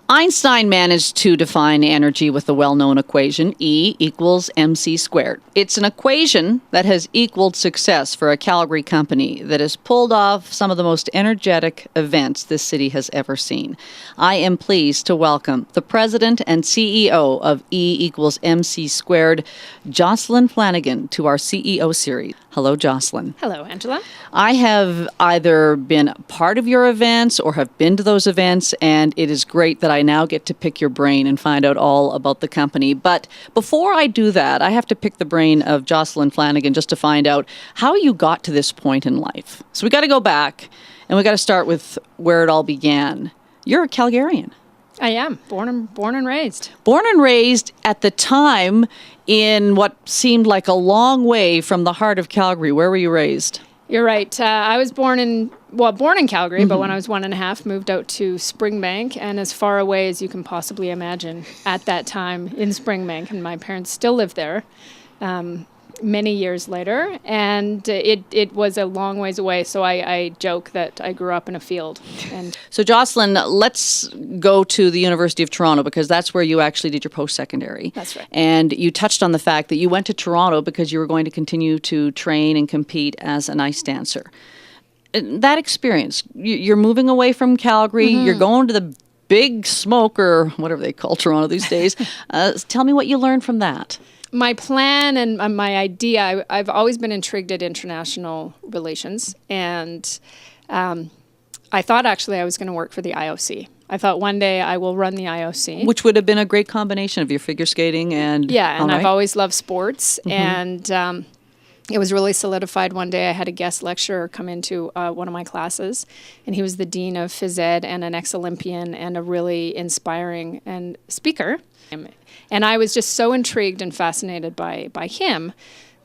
Einstein managed to define energy with the well-known equation E equals mc squared. It's an equation that has equaled success for a Calgary company that has pulled off some of the most energetic events this city has ever seen. I am pleased to welcome the president and CEO of E equals mc squared, Jocelyn Flanagan, to our CEO series. Hello, Jocelyn. Hello, Angela. I have either been part of your events or have been to those events, and it is great that I now get to pick your brain and find out all about the company. But before I do that, I have to pick the brain of Jocelyn Flanagan just to find out how you got to this point in life. So we got to go back, and we got to start with where it all began. You're a Calgarian. I am born and raised. Born and raised at the time in what seemed like a long way from the heart of Calgary. Where were you raised? You're right. I was born in Calgary, but when I was 1.5, moved out to Springbank, and as far away as you can possibly imagine at that time in Springbank. And my parents still live there many years later, and it was a long ways away. So I joke that I grew up in a field. And so, Jocelyn, let's go to the University of Toronto, because that's where you actually did your post-secondary. That's right. And you touched on the fact that you went to Toronto because you were going to continue to train and compete as an ice dancer. That experience, you're moving away from Calgary, you're going to the big smoke, or whatever they call Toronto these days. Tell me what you learned from that. My plan and my idea, I've always been intrigued at international relations, and I thought actually I was going to work for the IOC. I thought one day I will run the IOC. Which would have been a great combination of your figure skating and... Yeah, and I've always loved sports, and it was really solidified one day. I had a guest lecturer come into one of my classes, and he was the dean of phys ed and an ex-Olympian and a really inspiring and speaker. And I was just so intrigued and fascinated by him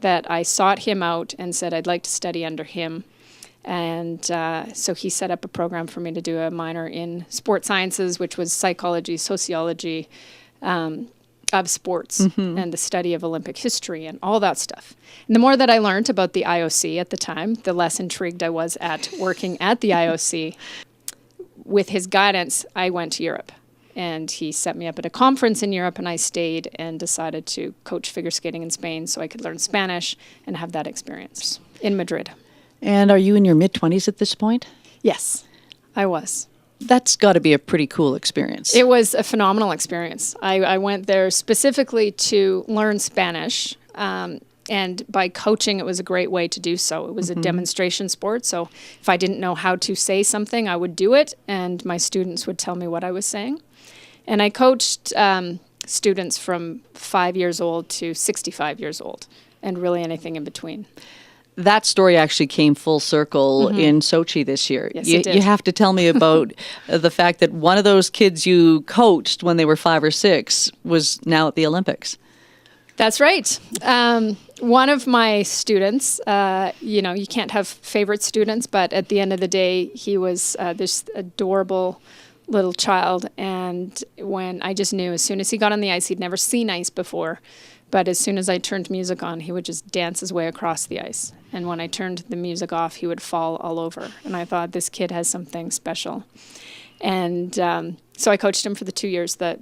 that I sought him out and said I'd like to study under him. And so he set up a program for me to do a minor in sports sciences, which was psychology, sociology of sports and the study of Olympic history and all that stuff. And the more that I learned about the IOC at the time, the less intrigued I was at working at the IOC. With his guidance, I went to Europe. And he set me up at a conference in Europe, and I stayed and decided to coach figure skating in Spain so I could learn Spanish and have that experience in Madrid. And are you in your mid-20s at this point? Yes, I was. That's got to be a pretty cool experience. It was a phenomenal experience. I went there specifically to learn Spanish, and by coaching, it was a great way to do so. It was a demonstration sport, so if I didn't know how to say something, I would do it, and my students would tell me what I was saying. And I coached students from 5 years old to 65 years old, and really anything in between. That story actually came full circle in Sochi this year. Yes, it did. You have to tell me about the fact that one of those kids you coached when they were 5 or 6 was now at the Olympics. That's right. One of my students, you can't have favorite students, but at the end of the day, he was this adorable little child, and when I just knew as soon as he got on the ice, he'd never seen ice before, but as soon as I turned music on, he would just dance his way across the ice, and when I turned the music off, he would fall all over, and I thought, this kid has something special. And so I coached him for the 2 years, the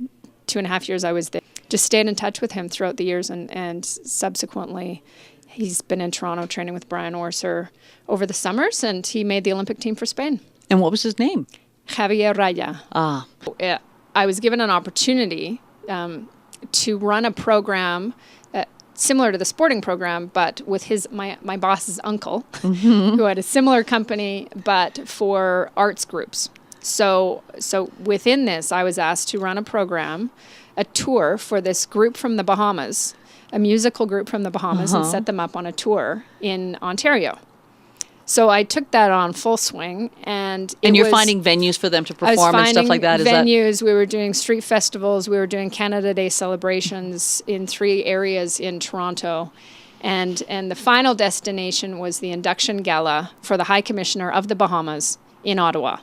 2.5 years I was there. Just stayed in touch with him throughout the years, and subsequently he's been in Toronto training with Brian Orser over the summers, and he made the Olympic team for Spain. And what was his name? Javier Raya. Ah. I was given an opportunity to run a program similar to the sporting program, but with my boss's uncle, who had a similar company, but for arts groups. So within this, I was asked to run a program, a tour for this group from the Bahamas, a musical group from the Bahamas, and set them up on a tour in Ontario. So I took that on full swing, and you're finding venues for them to perform and stuff like that? Venues. We were doing street festivals. We were doing Canada Day celebrations in 3 areas in Toronto, and the final destination was the induction gala for the High Commissioner of the Bahamas in Ottawa.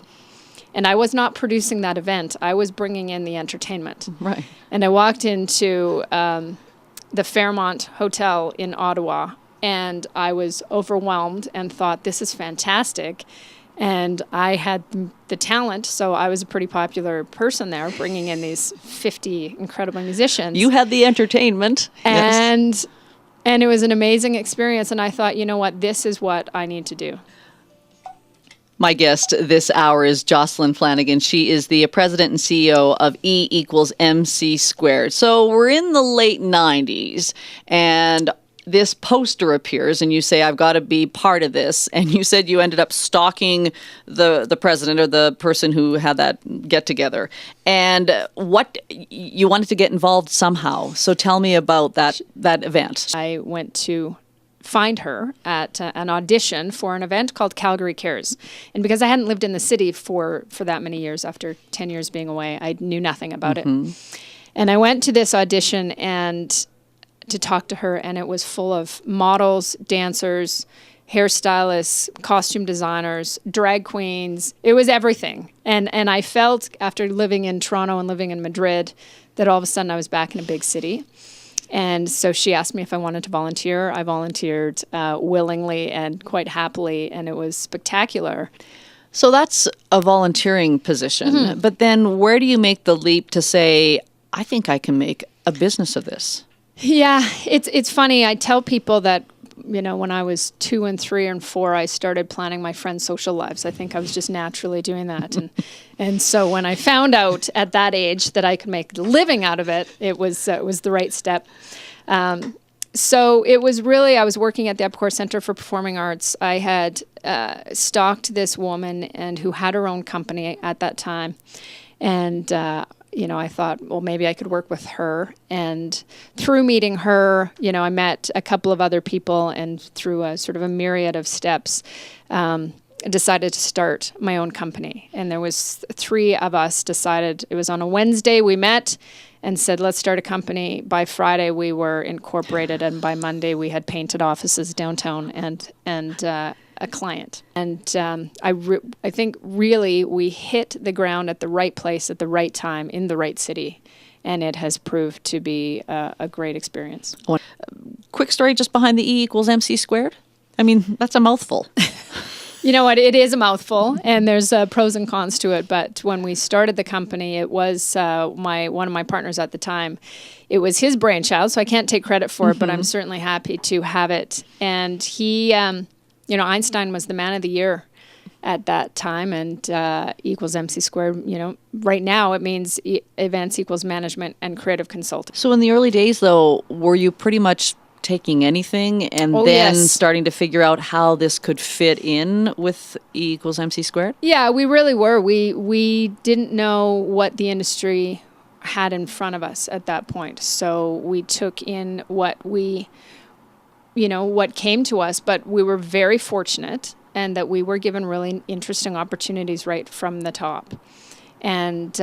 And I was not producing that event. I was bringing in the entertainment. Right. And I walked into the Fairmont Hotel in Ottawa, and I was overwhelmed and thought, this is fantastic. And I had the talent, so I was a pretty popular person there, bringing in these 50 incredible musicians. You had the entertainment. Yes. And it was an amazing experience. And I thought, you know what, this is what I need to do. My guest this hour is Jocelyn Flanagan. She is the president and CEO of E equals MC squared. So we're in the late 90s, and this poster appears, and you say, I've got to be part of this. And you said you ended up stalking the president or the person who had that get-together. And you wanted to get involved somehow. So tell me about that event. I went to find her at an audition for an event called Calgary Cares. And because I hadn't lived in the city for that many years, after 10 years being away, I knew nothing about it. And I went to this audition and to talk to her, and it was full of models, dancers, hairstylists, costume designers, drag queens. It was everything. And I felt, after living in Toronto and living in Madrid, that all of a sudden I was back in a big city. And so she asked me if I wanted to volunteer. I volunteered willingly and quite happily, and it was spectacular. So that's a volunteering position. But then where do you make the leap to say, I think I can make a business of this? Yeah, it's funny. I tell people that, when I was 2 and 3 and 4, I started planning my friends' social lives. I think I was just naturally doing that. And so when I found out at that age that I could make a living out of it, it was the right step. So it was really, I was working at the Epcor Center for Performing Arts. I had stalked this woman and who had her own company at that time. And I thought, well, maybe I could work with her. And through meeting her, I met a couple of other people, and through a sort of a myriad of steps, I decided to start my own company. And there was 3 of us decided, it was on a Wednesday, we met and said, let's start a company. By Friday, we were incorporated, and by Monday, we had painted offices downtown and a client. And I think really we hit the ground at the right place at the right time in the right city, and it has proved to be a great experience. Quick story just behind the E equals MC squared. I mean, that's a mouthful. You know what? It is a mouthful, and there's pros and cons to it. But when we started the company, it was one of my partners at the time. It was his brainchild, so I can't take credit for it, but I'm certainly happy to have it. And he, Einstein was the man of the year at that time, and equals MC squared. Right now it means events equals management and creative consulting. So in the early days, though, were you pretty much taking anything and starting to figure out how this could fit in with E equals MC squared? Yeah, we really were. We didn't know what the industry had in front of us at that point. So we took in what came to us, but we were very fortunate and that we were given really interesting opportunities right from the top. And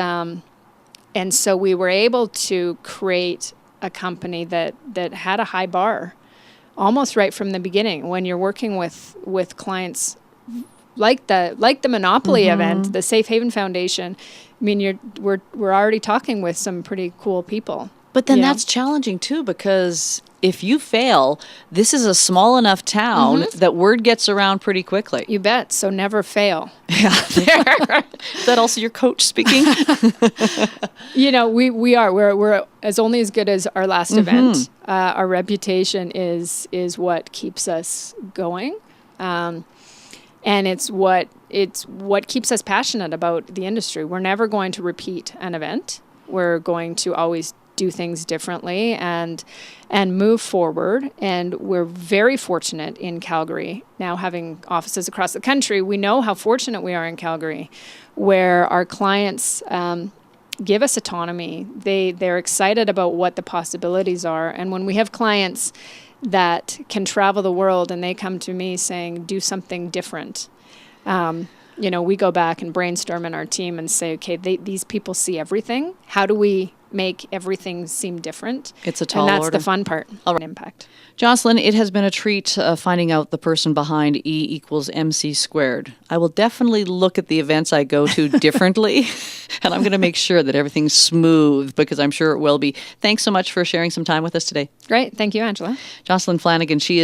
so we were able to create a company that had a high bar almost right from the beginning. When you're working with clients like the Monopoly event, the Safe Haven Foundation, I mean, we're already talking with some pretty cool people. But then that's challenging too, because if you fail, this is a small enough town that word gets around pretty quickly. You bet. So never fail. Yeah. Is that also your coach speaking? We're only as good as our last event. Our reputation is what keeps us going. And it's what keeps us passionate about the industry. We're never going to repeat an event. We're going to always do things differently and move forward. And we're very fortunate in Calgary, now having offices across the country. We know how fortunate we are in Calgary, where our clients give us autonomy. They're excited about what the possibilities are. And when we have clients that can travel the world and they come to me saying, do something different, we go back and brainstorm in our team and say, okay, these people see everything. How do we make everything seem different? It's a tall order. And that's the fun part. All right. Impact. Jocelyn, it has been a treat finding out the person behind E equals MC squared. I will definitely look at the events I go to differently, and I'm going to make sure that everything's smooth, because I'm sure it will be. Thanks so much for sharing some time with us today. Great. Thank you, Angela. Jocelyn Flanagan, she is